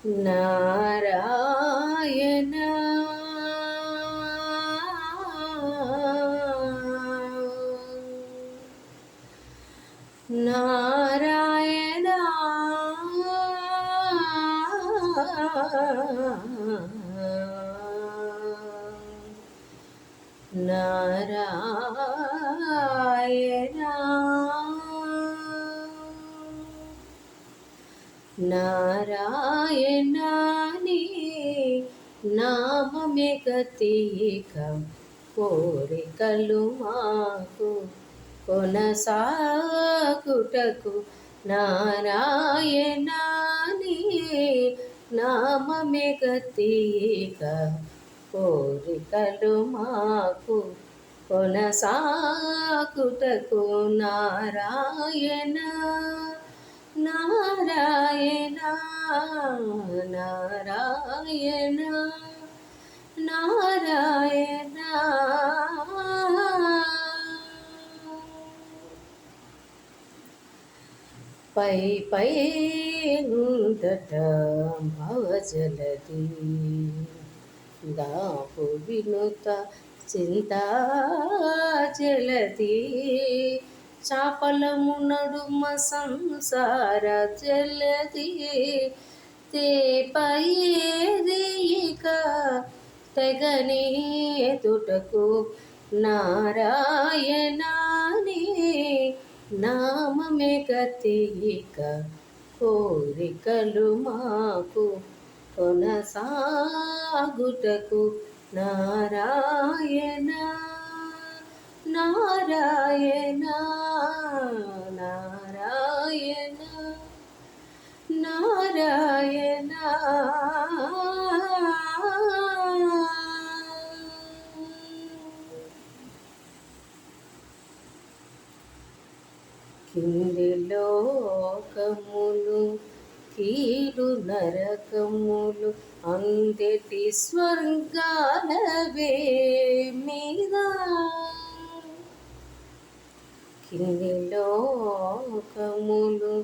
నారాయణ నారాయణ నారాయణ నారాయణాని నామమే గతిక కోరికలు మాకు కొనసాగుటకు నారాయణాని నామమే గతిక కోరికలు మాకు కొనసాగుటకు నారాయణ నారాయణ నారాయణ నారాయణ పై పై ఉందట భవజలది దాపు వినుత చింతా జలది చాపలము నడుమ సంసార జలది తేపయేది ఇక తెగనే తుటకు నారాయణాని నామమే గతిక కోరికలు మాకు కొనసాగుటకు నారాయణ నారాయణ నారాయణ నారాయణ కింది లోకములు కీడు నరకములు అందెటి స్వర్గాలవే మీద కింది లోకములు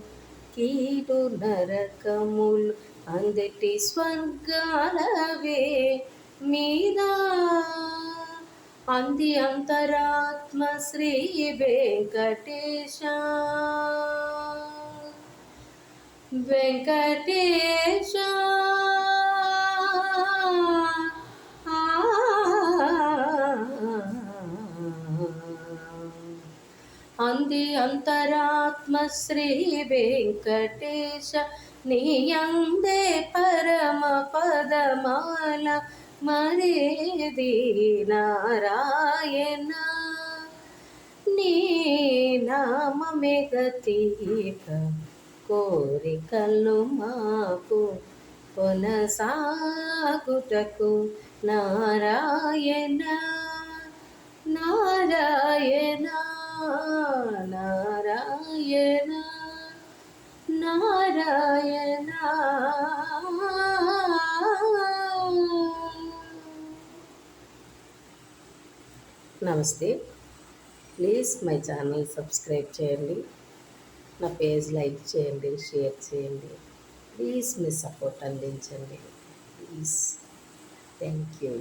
కీడు నరకములు అందెటి స్వర్గాలవే మీద అంది అంతరాత్మ శ్రీ వెంకటేశ వెంకటేశ అంది అంతరాత్మ శ్రీ వెంకటేశ నీ అందే పరమ పదమాల మరేది నారాయణ నీ నామమే గతిక కోరికలు మాకు కొనసాగుటకు నారాయణ నారాయణ నారాయణ నారాయణ. నమస్తే. ప్లీజ్ మై ఛానల్ సబ్స్క్రైబ్ చేయండి, నా పేజ్ లైక్ చేయండి, షేర్ చేయండి. ప్లీజ్ మీ సపోర్ట్ అందించండి. ప్లీజ్. Thank you.